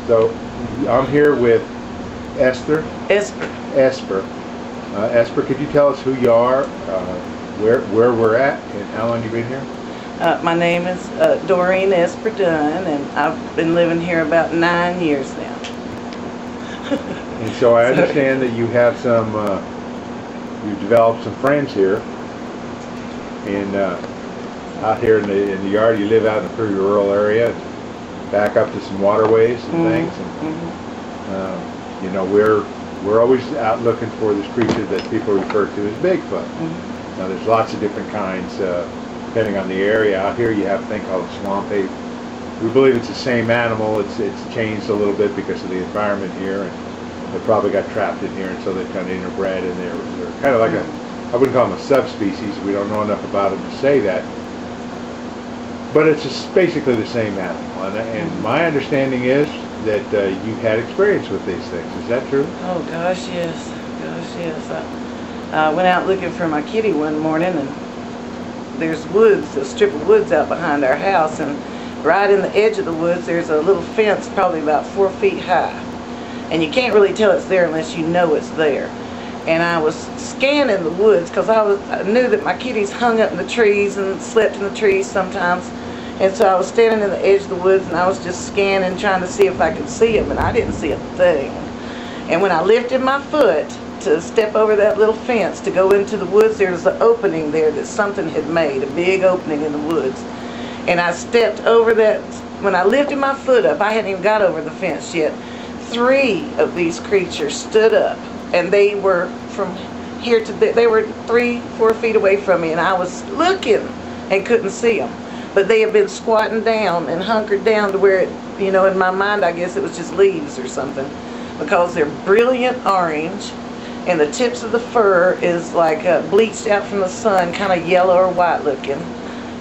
So I'm here with Esther. Esper. Esper, could you tell us who you are, where we're at, and how long you've been here? My name is Doreen Esper Dunn, and I've been living here about 9 years now. And so I understand that you have some, you've developed some friends here, and out here in the yard. You live out in a pretty rural area, back up to some waterways and things. And, you know, we're always out looking for this creature that people refer to as Bigfoot. Now there's lots of different kinds, depending on the area. Out here you have a thing called a swamp ape. We believe it's the same animal. It's changed a little bit because of the environment here, and they probably got trapped in here, and so they've kind of interbred, and they're kind of like I wouldn't call them a subspecies. We don't know enough about them to say that. But it's just basically the same animal, and my understanding is that you've had experience with these things. Is that true? Oh gosh, yes. Gosh, yes. I went out looking for my kitty one morning, and there's woods, a strip of woods out behind our house, and right in the edge of the woods there's a little fence probably about 4 feet high, and you can't really tell it's there unless you know it's there. And I was scanning the woods because I knew that my kitties hung up in the trees and slept in the trees sometimes. And so I was standing in the edge of the woods, and I was just scanning, trying to see if I could see them, and I didn't see a thing. And when I lifted my foot to step over that little fence to go into the woods, there was an opening there that something had made, a big opening in the woods. And I stepped over that. When I lifted my foot up, I hadn't even got over the fence yet. 3 of these creatures stood up, and they were from here to there. They were 3-4 feet away from me, and I was looking and couldn't see them. But they had been squatting down and hunkered down to where it, you know, in my mind I guess it was just leaves or something, because they're brilliant orange, and the tips of the fur is like bleached out from the sun, kind of yellow or white looking,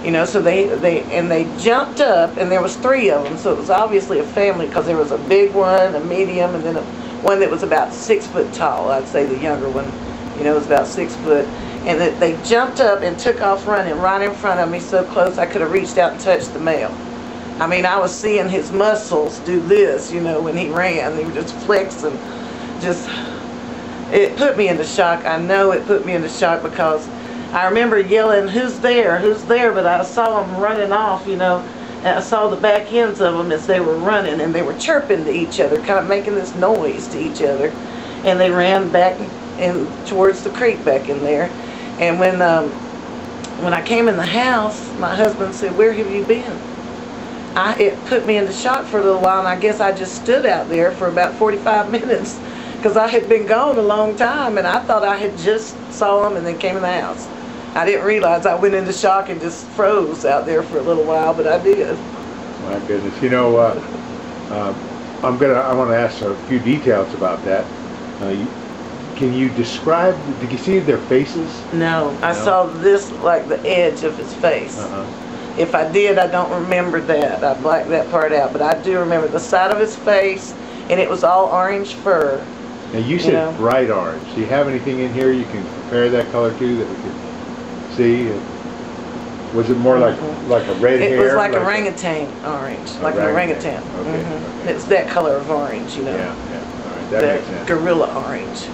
you know. So they jumped up, and there was 3 of them, so it was obviously a family, because there was a big one, a medium, and then one that was about 6 foot tall. I'd say the younger one, you know, was about 6 foot. And that they jumped up and took off running right in front of me, so close I could have reached out and touched the male. I mean, I was seeing his muscles do this, you know, when he ran. They were just flexing. It put me into shock. I know it put me into shock, because I remember yelling, "Who's there? Who's there?" But I saw them running off, you know, and I saw the back ends of them as they were running, and they were chirping to each other, kind of making this noise to each other. And they ran back in towards the creek back in there. And when I came in the house, my husband said, "Where have you been?" It put me into shock for a little while, and I guess I just stood out there for about 45 minutes, because I had been gone a long time, and I thought I had just saw them and then came in the house. I didn't realize I went into shock and just froze out there for a little while, but I did. My goodness. You know, I want to ask a few details about that. Can you describe, did you see their faces? No, I saw this, like the edge of his face. If I did, I don't remember that. I blacked that part out, but I do remember the side of his face, and it was all orange fur. Now you said bright orange. Do you have anything in here you can compare that color to that we could see? Was it more like a red hair? It was like orangutan orange, like an orangutan. Okay. It's that color of orange, you know. Yeah. All right, that makes sense. Gorilla orange.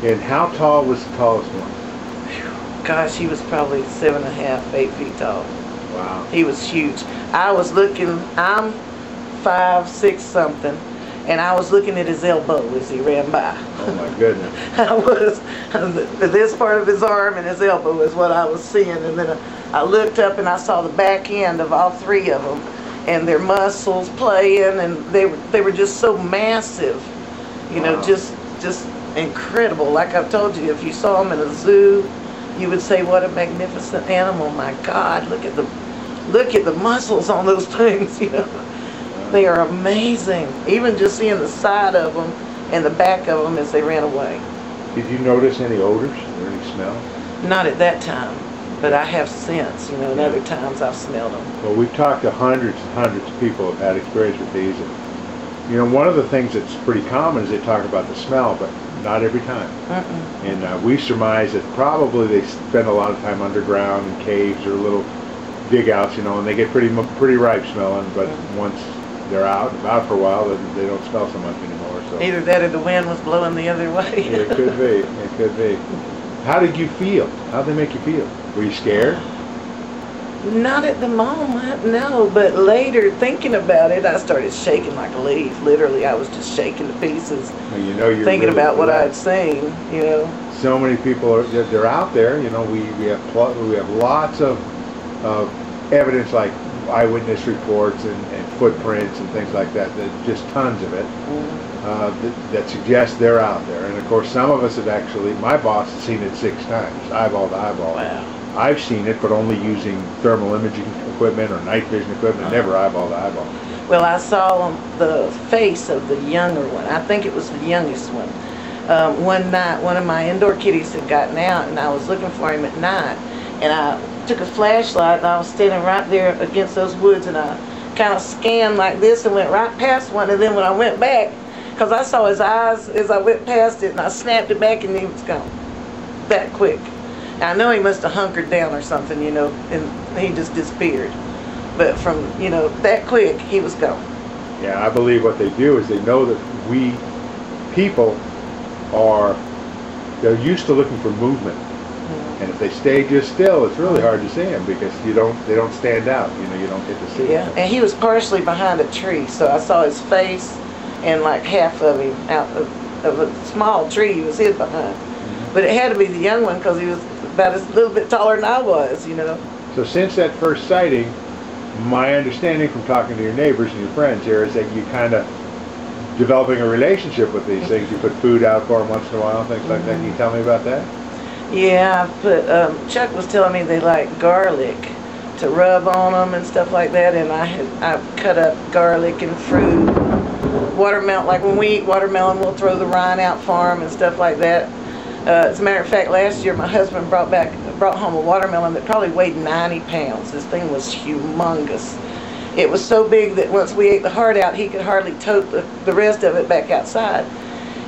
And how tall was the tallest one? Gosh, he was probably 7.5, 8 feet tall. Wow. He was huge. I was looking, I'm 5, 6 something, and I was looking at his elbow as he ran by. Oh my goodness. I was, this part of his arm and his elbow is what I was seeing, and then I looked up and I saw the back end of all 3 of them, and their muscles playing, and they were just so massive, you know, just incredible. Like I've told you, if you saw them in a zoo, you would say, "What a magnificent animal! My God, look at the muscles on those things." You know, they are amazing. Even just seeing the side of them and the back of them as they ran away. Did you notice any odors or any smell? Not at that time, but I have since. You know, and other times I've smelled them. Well, we've talked to hundreds and hundreds of people who have had experience with these, and you know, one of the things that's pretty common is they talk about the smell, but not every time. And we surmise that probably they spend a lot of time underground in caves or little dig outs, you know, and they get pretty ripe smelling, but once they're out and about for a while, they don't smell so much anymore. So either that or the wind was blowing the other way. yeah, it could be. It could be. How did you feel? How did they make you feel? Were you scared? Not at the moment, no. But later, thinking about it, I started shaking like a leaf. Literally, I was just shaking to pieces. Well, you know, you're thinking really about what I had seen. You know. So many people they're out there. You know, we have lots of evidence like eyewitness reports and footprints and things like that. There's just tons of it that suggests they're out there. And of course, some of us have actually. My boss has seen it 6 times, eyeball to eyeball. Wow. I've seen it, but only using thermal imaging equipment or night vision equipment, never eyeball to eyeball. Well, I saw the face of the younger one. I think it was the youngest one. One night, one of my indoor kitties had gotten out, and I was looking for him at night. And I took a flashlight, and I was standing right there against those woods, and I kind of scanned like this and went right past one. And then when I went back, because I saw his eyes as I went past it, and I snapped it back, and he was gone. That quick. I know he must have hunkered down or something, you know, and he just disappeared. But from, you know, that quick, he was gone. Yeah, I believe what they do is they know that we people they're used to looking for movement. And if they stay just still, it's really hard to see them because they don't stand out, you know, you don't get to see them. And he was partially behind a tree, so I saw his face and like half of him out of a small tree he was hid behind. But it had to be the young one because he was about a little bit taller than I was, you know. So since that first sighting, my understanding from talking to your neighbors and your friends here is that you kind of developing a relationship with these things. You put food out for them once in a while, things like that. Can you tell me about that? Yeah, Chuck was telling me they like garlic to rub on them and stuff like that, and I cut up garlic and fruit, watermelon. Like when we eat watermelon, we'll throw the rind out for them and stuff like that. As a matter of fact, last year my husband brought home a watermelon that probably weighed 90 pounds. This thing was humongous. It was so big that once we ate the heart out, he could hardly tote the rest of it back outside.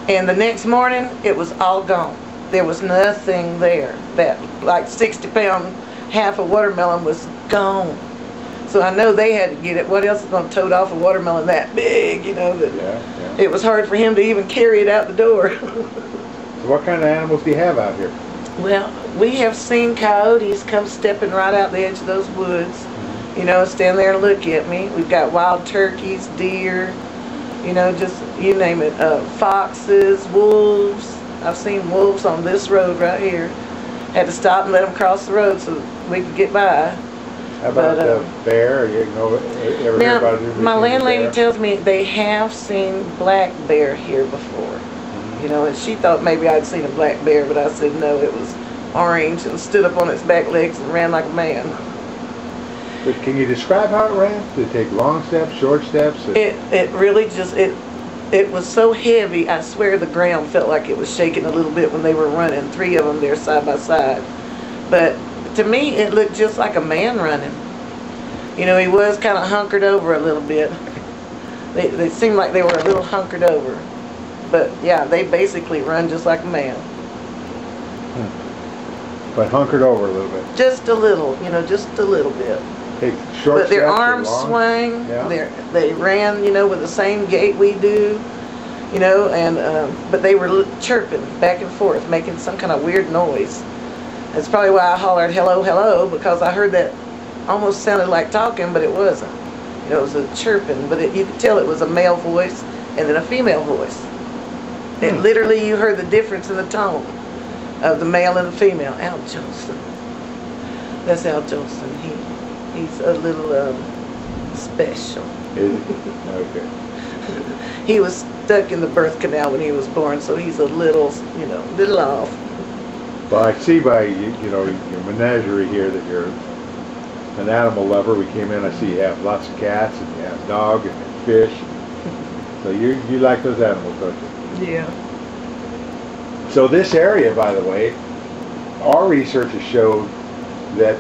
And the next morning, it was all gone. There was nothing there. That like 60-pound half a watermelon was gone. So I know they had to get it. What else is going to tote off a watermelon that big, you know? That it was hard for him to even carry it out the door. So what kind of animals do you have out here? Well, we have seen coyotes come stepping right out the edge of those woods. You know, stand there and look at me. We've got wild turkeys, deer, you know, just you name it. Foxes, wolves. I've seen wolves on this road right here. Had to stop and let them cross the road so we could get by. How about bear? You know, ever hear about it? My landlady tells me they have seen black bear here before. You know, and she thought maybe I'd seen a black bear, but I said no, it was orange and stood up on its back legs and ran like a man. But can you describe how it ran? Did it take long steps, short steps? It really just, it was so heavy, I swear the ground felt like it was shaking a little bit when they were running, 3 of them there side by side. But to me, it looked just like a man running. You know, he was kind of hunkered over a little bit. They seemed like they were a little hunkered over. But yeah, they basically run just like a man. But hunkered over a little bit. Just a little, you know, just a little bit. Hey, short but their steps arms swing. Yeah. They ran, you know, with the same gait we do, you know, and but they were chirping back and forth, making some kind of weird noise. That's probably why I hollered hello, hello, because I heard that almost sounded like talking, but it wasn't. You know, it was a chirping, but you could tell it was a male voice and then a female voice. And literally you heard the difference in the tone of the male and the female. Al Jolson. That's Al Jolson. He's a little special. Is he? Okay. He was stuck in the birth canal when he was born, so he's a little, you know, little off. Well, I see by you know your menagerie here that you're an animal lover. We came in. I see you have lots of cats and you have dog and fish. So you like those animals, don't you? Yeah. So this area, by the way, our research has showed that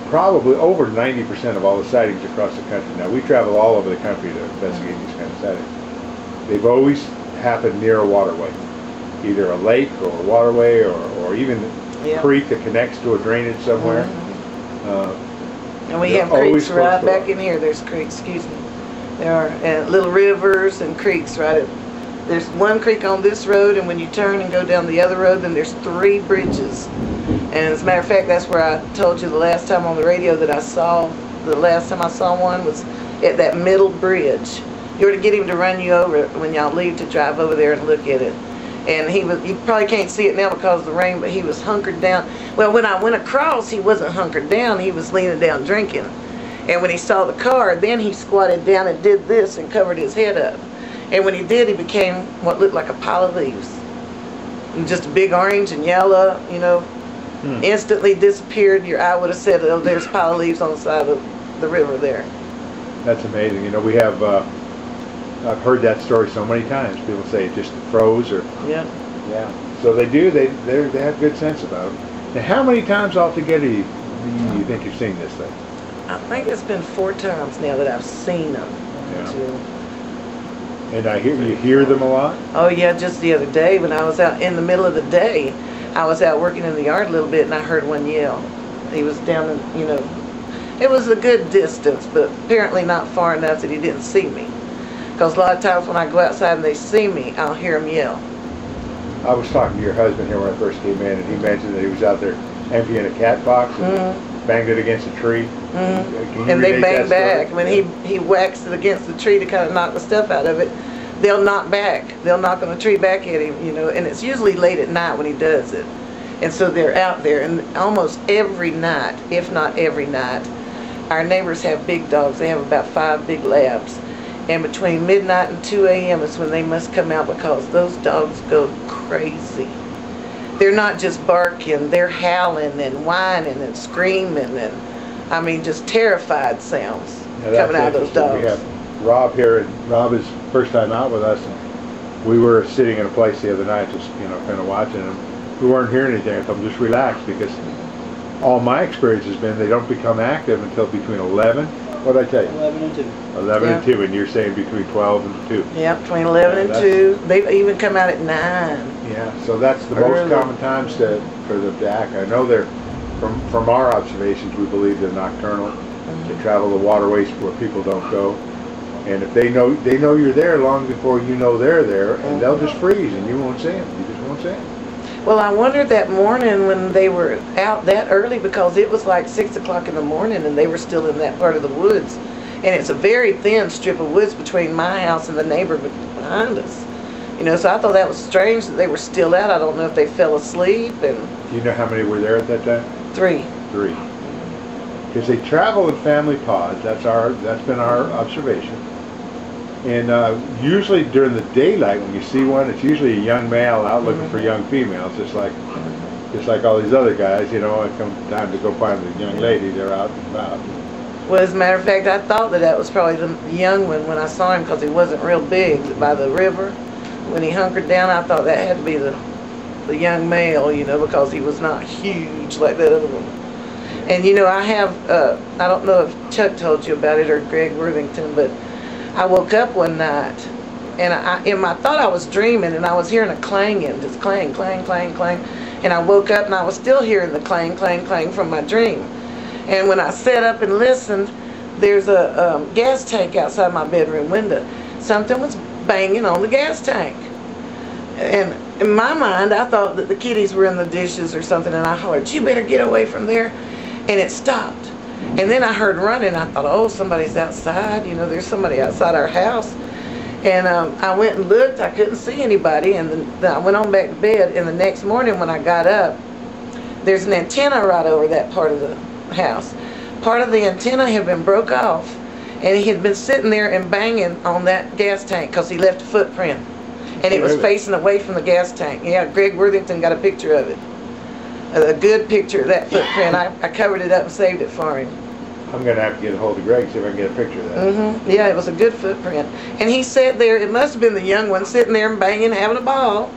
probably over 90% of all the sightings across the country. Now, we travel all over the country to investigate these kind of sightings. They've always happened near a waterway, either a lake or a waterway or even a creek that connects to a drainage somewhere. And we have creeks right back in here. There's creeks, excuse me. There are little rivers and creeks right at. There's one creek on this road, and when you turn and go down the other road, then there's 3 bridges. And as a matter of fact, that's where I told you the last time on the radio that the last time I saw one was at that middle bridge. You were to get him to run you over when y'all leave to drive over there and look at it. And you probably can't see it now because of the rain, but he was hunkered down. Well, when I went across, he wasn't hunkered down, he was leaning down drinking. And when he saw the car, then he squatted down and did this and covered his head up. And when he did, he became what looked like a pile of leaves. And just a big orange and yellow, you know, instantly disappeared. Your eye would have said, oh, there's a pile of leaves on the side of the river there. That's amazing. You know, we have, I've heard that story so many times. People say it just froze or... Yeah. Yeah. So they do, they have good sense about it. Now, how many times altogether do you think you've seen this thing? I think it's been 4 times now that I've seen them. Yeah. And you hear them a lot? Oh yeah, just the other day when I was out in the middle of the day, I was out working in the yard a little bit and I heard one yell. He was down in, you know, it was a good distance, but apparently not far enough that he didn't see me. Because a lot of times when I go outside and they see me, I'll hear him yell. I was talking to your husband here when I first came in, and he mentioned that he was out there emptying a cat box and banged it against a tree. And they bang back. When he whacks it against the tree to kind of knock the stuff out of it, they'll knock back. They'll knock on the tree back at him, you know, and it's usually late at night when he does it. And so they're out there, and almost every night, if not every night, our neighbors have big dogs. They have about 5 big labs. And between midnight and 2 a.m. is when they must come out because those dogs go crazy. They're not just barking, they're howling and whining and screaming and, I mean, just terrified sounds coming out of those dogs. We have Rob here, and Rob is first time out with us. And we were sitting in a place the other night just, you know, kind of watching them. We weren't hearing anything. I told them just relax, because all my experience has been they don't become active until between 11. What did I tell you? 11 and 2. 11 and 2, and you're saying between 12 and 2. Yeah, between 11 and 2. They've even come out at 9. Yeah, so that's the most common times for them to act. I know they're, from our observations, we believe they're nocturnal. They travel the waterways where people don't go. And if they know you're there long before you know they're there, and they'll just freeze and you won't see them. You just won't see them. Well, I wondered that morning when they were out that early, because it was like 6 o'clock in the morning and they were still in that part of the woods. And it's a very thin strip of woods between my house and the neighbor behind us. You know, so I thought that was strange that they were still out. I don't know if they fell asleep. And do you know how many were there at that time? 3. 3. Because they travel in family pods. That's been our observation. And usually during the daylight, when you see one, it's usually a young male out looking for young females, just like all these other guys. You know, it comes time to go find the young lady, they're out and about. Well, as a matter of fact, I thought that was probably the young one when I saw him, because he wasn't real big by the river. When he hunkered down, I thought that had to be the young male, you know, because he was not huge like that other one. And you know, I don't know if Chuck told you about it or Greg Worthington, but I woke up one night and I thought I was dreaming, and I was hearing a clanging, just clang, clang, clang, clang. And I woke up and I was still hearing the clang, clang, clang from my dream. And when I sat up and listened, there's a gas tank outside my bedroom window. Something was banging on the gas tank. And in my mind, I thought that the kitties were in the dishes or something, and I hollered, "You better get away from there." And it stopped. And then I heard running. I thought, oh, somebody's outside. You know, there's somebody outside our house. And I went and looked. I couldn't see anybody. And then I went on back to bed. And the next morning when I got up, there's an antenna right over that part of the house. Part of the antenna had been broke off. And he had been sitting there and banging on that gas tank because he left a footprint. And it was facing away from the gas tank. Yeah, Greg Worthington got a picture of it. A good picture of that footprint. I covered it up and saved it for him. I'm going to have to get a hold of Greg, see if I can get a picture of that. Yeah, it was a good footprint. And he sat there, it must have been the young one, sitting there and banging, having a ball.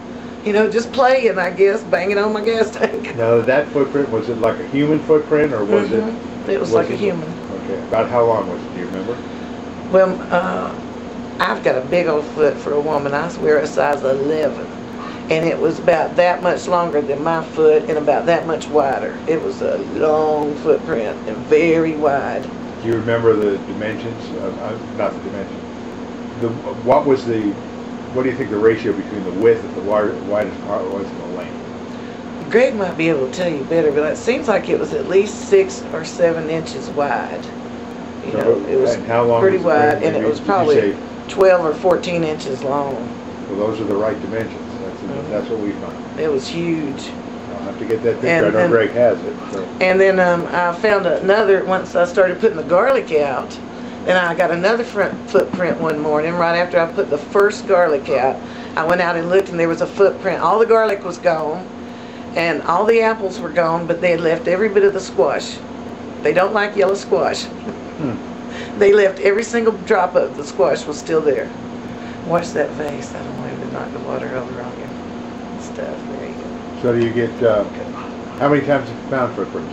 You know, just playing, I guess, banging on my gas tank. Now, that footprint, was it like a human footprint, or was it? It was like a human. Okay. About how long was it, do you remember? Well, I've got a big old foot for a woman. I swear a size 11. And it was about that much longer than my foot and about that much wider. It was a long footprint and very wide. Do you remember the dimensions? Not the dimensions. what do you think the ratio between the width of the widest part was and the length? Greg might be able to tell you better, but it seems like it was at least 6 or 7 inches wide. You know, it was pretty wide, and it was probably 12 or 14 inches long. Well, those are the right dimensions. That's what we found. It was huge. I'll have to get that picture. I know Greg has it. So. And then I found another, once I started putting the garlic out, then I got another front footprint one morning right after I put the first garlic out. I went out and looked, and there was a footprint. All the garlic was gone, and all the apples were gone, but they had left every bit of the squash. They don't like yellow squash. They left every single drop of the squash was still there. Watch that vase. I don't want him to knock the water over on you. Stuff. There you go. So do you get, how many times have you found footprints?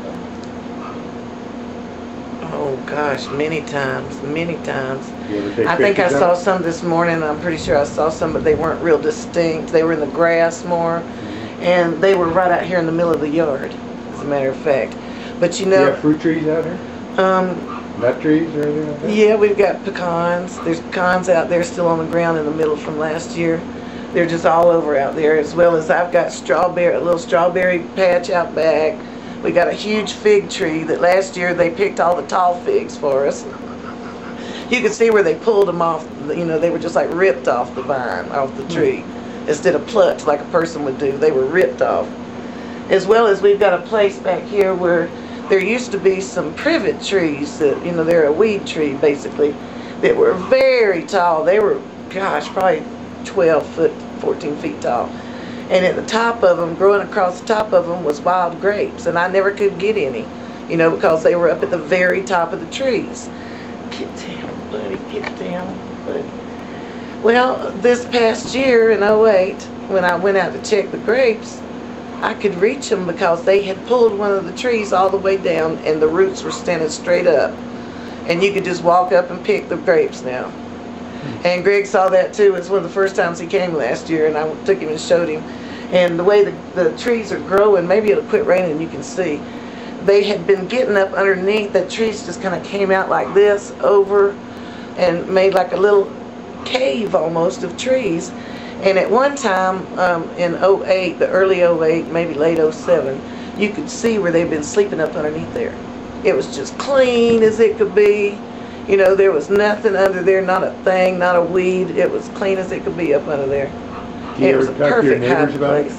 Oh gosh, many times, many times. You ever take I think I pictures saw of it? some this morning. I'm pretty sure I saw some, but they weren't real distinct. They were in the grass more, and they were right out here in the middle of the yard, as a matter of fact. But you know, Do you have fruit trees out here? Nut trees or anything like that? Yeah, we've got pecans. There's pecans out there still on the ground in the middle from last year. They're just all over out there, as well as I've got a little strawberry patch out back. We got a huge fig tree that last year they picked all the tall figs for us. You could see where they pulled them off, you know, they were just like ripped off the vine, off the tree. Instead of plucked like a person would do, they were ripped off. As well as we've got a place back here where there used to be some privet trees that, you know, they're a weed tree basically, that were very tall. They were, gosh, probably 12 foot, 14 feet tall. And at the top of them, growing across the top of them, was wild grapes. And I never could get any, you know, because they were up at the very top of the trees. Get down, buddy, get down, buddy. Well, this past year in 08, when I went out to check the grapes, I could reach them because they had pulled one of the trees all the way down and the roots were standing straight up. And you could just walk up and pick the grapes now. And Greg saw that too. It's one of the first times he came last year, and I took him and showed him. And the way the trees are growing, maybe it'll quit raining, you can see. They had been getting up underneath. The trees just kind of came out like this over and made like a little cave almost of trees. And at one time in 08, the early 08, maybe late 07, you could see where they'd been sleeping up underneath there. It was just clean as it could be. You know, there was nothing under there, not a thing, not a weed. It was clean as it could be up under there. It was a perfect hiding place.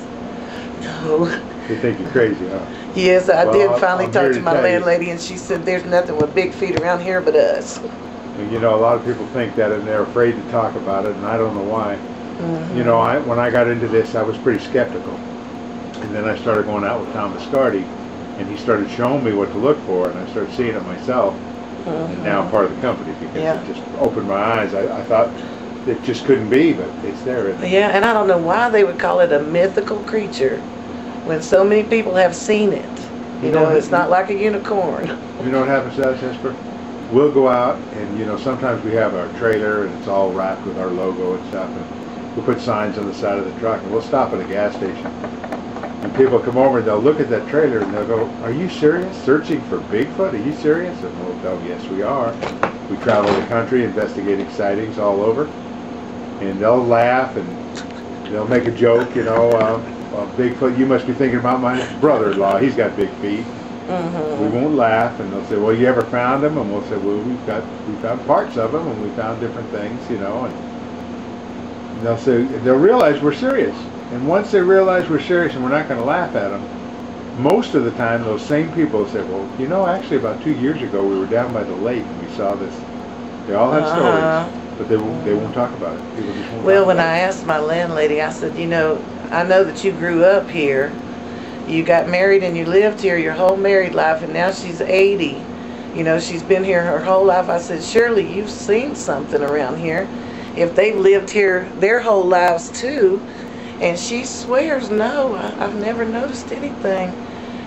No. They think you're crazy, huh? Yes, I did finally talk to my landlady, and she said there's nothing with big feet around here but us. You know, a lot of people think that, and they're afraid to talk about it, and I don't know why. You know, when I got into this, I was pretty skeptical. And then I started going out with Tom Biscardi, and he started showing me what to look for, and I started seeing it myself. And now I'm part of the company because it just opened my eyes. I thought it just couldn't be, but it's there. Yeah, and I don't know why they would call it a mythical creature when so many people have seen it. You know, it's not like a unicorn. You know what happens to us, Esper? We'll go out, and you know, sometimes we have our trailer, and it's all wrapped with our logo and stuff, and we'll put signs on the side of the truck, and we'll stop at a gas station. And people come over and they'll look at that trailer and they'll go, "Are you serious? Searching for Bigfoot? Are you serious?" And we'll go, "Yes, we are. We travel the country investigating sightings all over." And they'll laugh and they'll make a joke, you know, Bigfoot, you must be thinking about my brother-in-law. He's got big feet. We won't laugh, and they'll say, "Well, you ever found him?" And we'll say, "Well, we found parts of him, and we found different things, you know." And they'll say, they'll realize we're serious. And once they realize we're serious and we're not going to laugh at them, most of the time those same people say, "Well, you know, actually about 2 years ago we were down by the lake and we saw this." They all have stories, but they won't talk about it. People just won't. Well, when I asked my landlady, I said, "You know, I know that you grew up here. You got married and you lived here your whole married life, and now she's 80. You know, she's been here her whole life." I said, "Surely you've seen something around here. If they've lived here their whole lives too." And she swears, "No, I've never noticed anything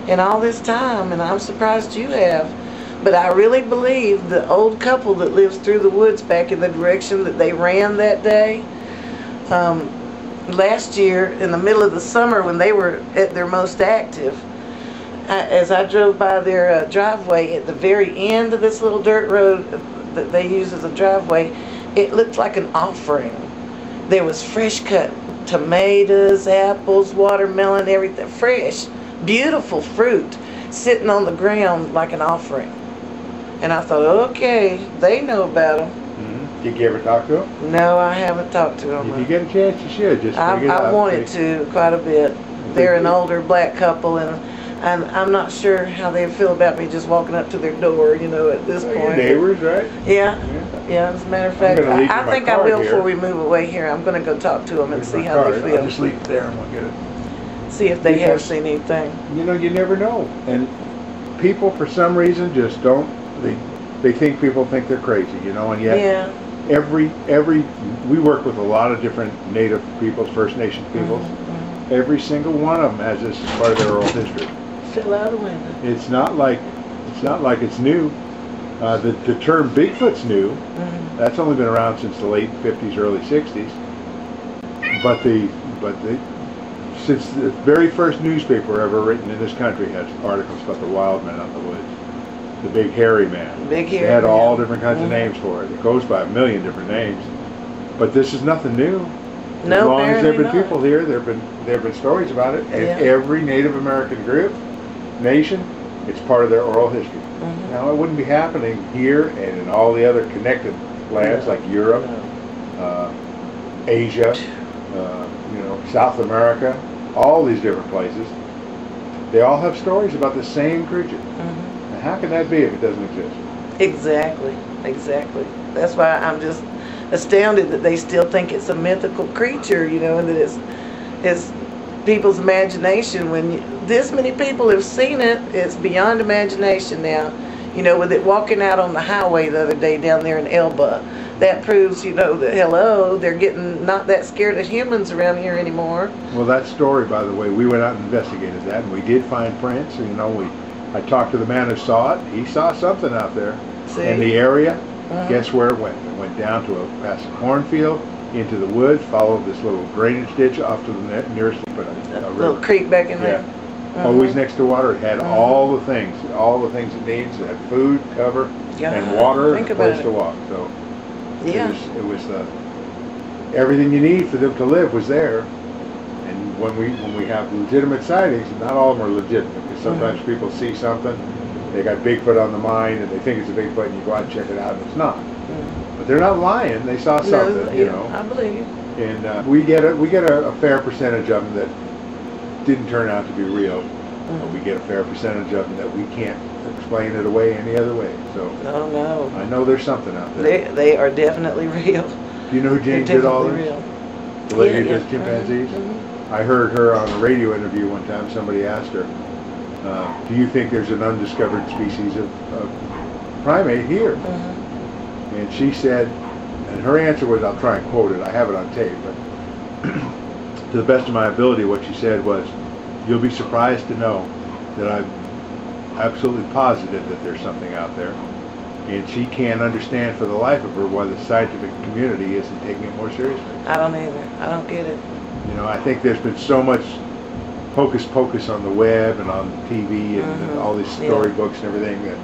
in all this time, and I'm surprised you have." But I really believe the old couple that lives through the woods back in the direction that they ran that day, last year in the middle of the summer when they were at their most active, as I drove by their driveway at the very end of this little dirt road that they use as a driveway, It looked like an offering. There was fresh cut tomatoes, apples, watermelon, everything fresh, beautiful fruit sitting on the ground like an offering. And I thought, okay, they know about them. Did you ever talk to them? No, I haven't talked to them. If you get a chance, you should. Just I wanted to quite a bit. They're an older black couple, and I'm not sure how they feel about me just walking up to their door, you know, at this point. Your neighbors, right? Yeah. As a matter of fact, I think I will before we move away here. I'm going to go talk to them and see how they feel. I'll just leave it there and we'll get it. See if they have seen anything. You know, you never know. And people, for some reason, just don't. They think people think they're crazy, you know, and yet we work with a lot of different Native peoples, First Nations peoples. Every single one of them has this as part of their oral history. Fell out of window. It's not like it's new. The term Bigfoot's new. That's only been around since the late 50s, early 60s. But since the very first newspaper ever written in this country has articles about the wild man out in the woods, the big hairy man. Big hairy. They had all different kinds of names for it. It goes by a million different names. But this is nothing new. No, as long as there have been not. people here, there have been stories about it. And every Native American group, nation, it's part of their oral history. Now, it wouldn't be happening here and in all the other connected lands like Europe, Asia, you know, South America, all these different places. They all have stories about the same creature. Now, how can that be if it doesn't exist? Exactly. That's why I'm just astounded that they still think it's a mythical creature, you know, and that it's people's imagination. When this many people have seen it, it's beyond imagination now. You know, with it walking out on the highway the other day down there in Elba, that proves, you know, that they're getting not that scared of humans around here anymore. Well, that story, by the way, we went out and investigated that, and we did find prints. You know, I talked to the man who saw it. He saw something out there in the area. Guess where it went? It went down to past a cornfield, into the woods, followed this little drainage ditch off to the nearest little creek back in there. Always next to water. It had all the things it needs. It had food, cover, and water, and a place to walk. So it was everything you need for them to live was there. And when we have legitimate sightings, not all of them are legitimate, because sometimes people see something, they got Bigfoot on the mind, and they think it's a Bigfoot, and you go out and check it out, and it's not. But they're not lying. They saw something, you know. I believe you. And we get a fair percentage of them that didn't turn out to be real. But we get a fair percentage of them that we can't explain it away any other way. So no. I know there's something out there. They are definitely real. Do you know who Jane Goodall is? The lady who does chimpanzees? I heard her on a radio interview one time. Somebody asked her, do you think there's an undiscovered species of primate here? And she said, and her answer was, I'll try and quote it, I have it on tape, but to the best of my ability, what she said was, you'll be surprised to know that I'm absolutely positive that there's something out there. And she can't understand for the life of her why the scientific community isn't taking it more seriously. I don't either. I don't get it. You know, I think there's been so much hocus pocus on the web and on TV and all these storybooks and everything that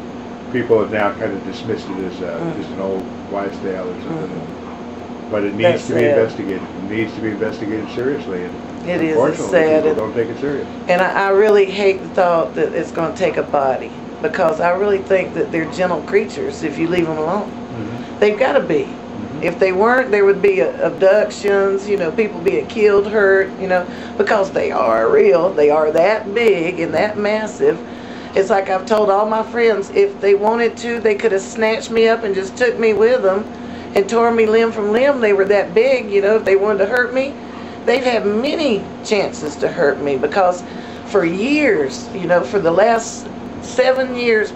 people have now kind of dismissed it as an old wives' tale or something. But it needs to be investigated. It needs to be investigated seriously. And it is. Unfortunately, Sad. people don't take it serious. And I really hate the thought that it's going to take a body, because I really think that they're gentle creatures if you leave them alone. They've got to be. If they weren't, there would be abductions, you know, people being killed, hurt, you know, because they are real. They are that big and that massive. It's like I've told all my friends, if they wanted to, they could have snatched me up and just took me with them and tore me limb from limb. They were that big, you know, if they wanted to hurt me. They've had many chances to hurt me, because for years, you know, for the last 7 years,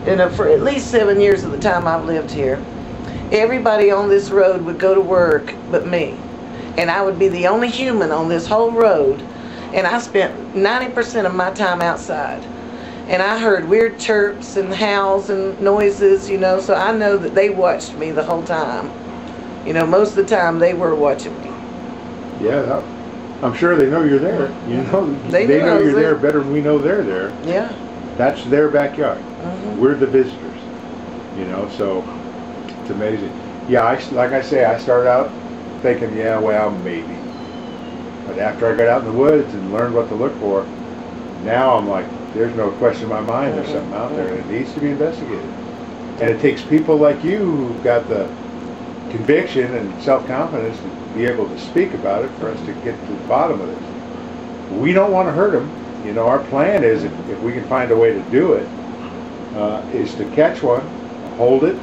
you know, for at least 7 years of the time I've lived here, everybody on this road would go to work but me. And I would be the only human on this whole road. And I spent 90% of my time outside. And I heard weird chirps and howls and noises, you know, so I know that they watched me the whole time. You know, most of the time they were watching me. Yeah, I'm sure they know you're there. You know, they know you're there better than we know they're there. Yeah. That's their backyard. We're the visitors. You know, so it's amazing. Yeah, like I say, I started out thinking, yeah, well, maybe. But after I got out in the woods and learned what to look for, now I'm like, there's no question in my mind there's something out there and it needs to be investigated. And it takes people like you who've got the conviction and self-confidence to be able to speak about it for us to get to the bottom of this. We don't want to hurt them. You know, our plan is, if we can find a way to do it, is to catch one, hold it,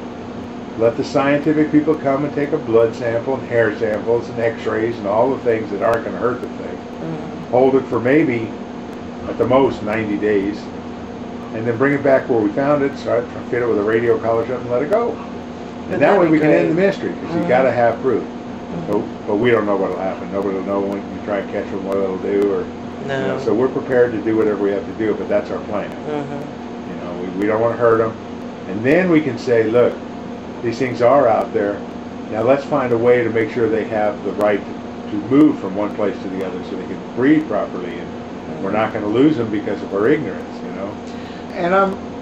let the scientific people come and take a blood sample and hair samples and x-rays and all the things that aren't going to hurt the thing. Hold it for maybe, at the most, 90 days, and then bring it back where we found it, start to fit it with a radio collar shut and let it go. And that way we can end the mystery, because you got to have proof. But we don't know what will happen. Nobody will know when you try and catch them what it'll do, or No. you know, so we're prepared to do whatever we have to do, but that's our plan. You know, we don't want to hurt them, and then we can say, look, these things are out there. Now let's find a way to make sure they have the right to move from one place to the other, so they can breed properly, and we're not going to lose them because of our ignorance. You know, and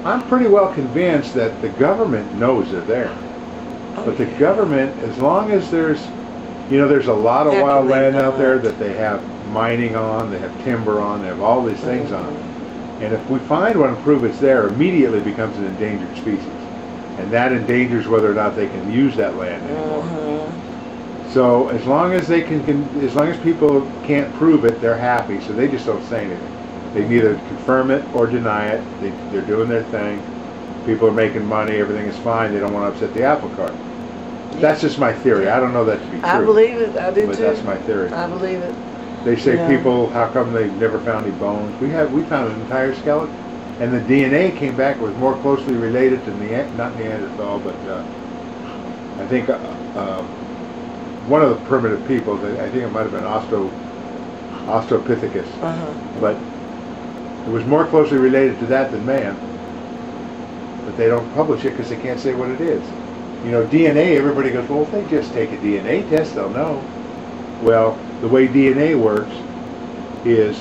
I'm pretty well convinced that the government knows they're there. But the government, as long as there's, you know, there's a lot of wild land out there that they have mining on, they have timber on, they have all these things on. And if we find one and prove it's there, immediately it becomes an endangered species. And that endangers whether or not they can use that land anymore. So as long as they as long as people can't prove it, they're happy. So they just don't say anything. They neither confirm it or deny it. They're doing their thing. People are making money. Everything is fine. They don't want to upset the apple cart. That's just my theory. I don't know that to be true. I believe it. I do but too. That's my theory. I believe it. They say people, how come they've never found any bones? We found an entire skeleton, and the DNA came back, was more closely related to not Neanderthal, but I think one of the primitive peoples. I think it might have been Australopithecus, but it was more closely related to that than man. But they don't publish it because they can't say what it is. You know, DNA, everybody goes, well, if they just take a DNA test, they'll know. Well, the way DNA works is,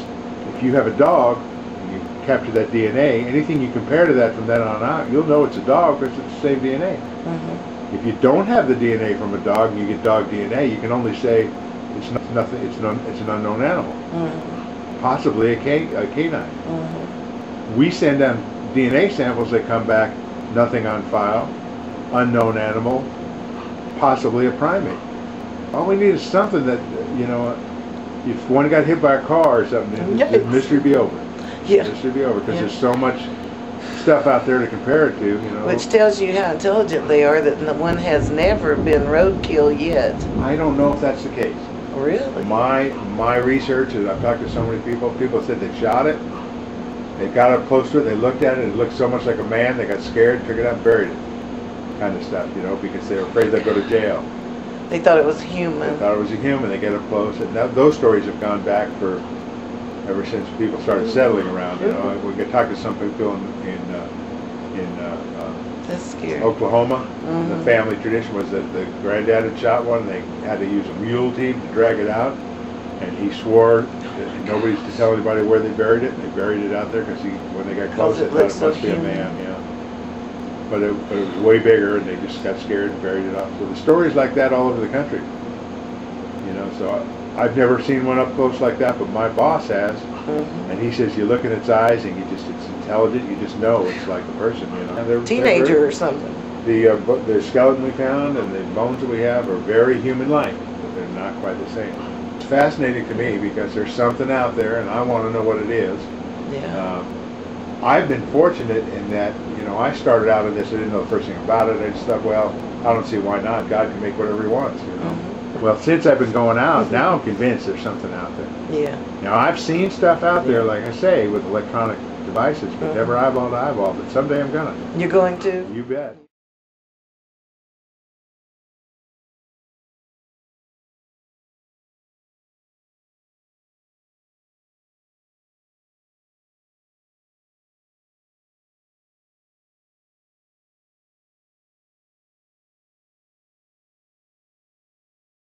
if you have a dog, and you capture that DNA, anything you compare to that from then on out, you'll know it's a dog because it's the same DNA. If you don't have the DNA from a dog and you get dog DNA, you can only say it's nothing. It's an unknown animal, possibly a canine. We send them DNA samples that come back, nothing on file, unknown animal, possibly a primate. All we need is something that, you know, if one got hit by a car or something, the mystery be over. Yeah. Mystery be over, because there's so much stuff out there to compare it to, you know. Which tells you how intelligent they are, that one has never been roadkill yet. I don't know if that's the case. Really? My research, and I've talked to so many people said they shot it, they got up close to it, they looked at it, it looked so much like a man, they got scared, took it out and buried it. Kind of stuff, you know, because they were afraid they'd go to jail. They thought it was human. They thought it was a human. They get up close, and those stories have gone back for ever since people started settling around. You know, we could talk to some people in That's scary. Oklahoma. The family tradition was that the granddad had shot one. They had to use a mule team to drag it out, and he swore that nobody's to tell anybody where they buried it. And they buried it out there because when they got close, they thought it must be a man. Yeah. But it was way bigger, and they just got scared and buried it off. So the stories like that all over the country. You know, so I've never seen one up close like that, but my boss has. And he says you look in its eyes, and it's intelligent. You just know it's like a person. You know, teenager or something. The skeleton we found and the bones that we have are very human-like, but they're not quite the same. It's fascinating to me because there's something out there, and I want to know what it is. Yeah. I've been fortunate in that, you know, I started out in this, I didn't know the first thing about it. I just thought, well, I don't see why not. God can make whatever he wants, you know. Well, since I've been going out, now I'm convinced there's something out there. Yeah. Now, I've seen stuff out there, like I say, with electronic devices, but never eyeball to eyeball, but someday I'm gonna. You're going to? You bet.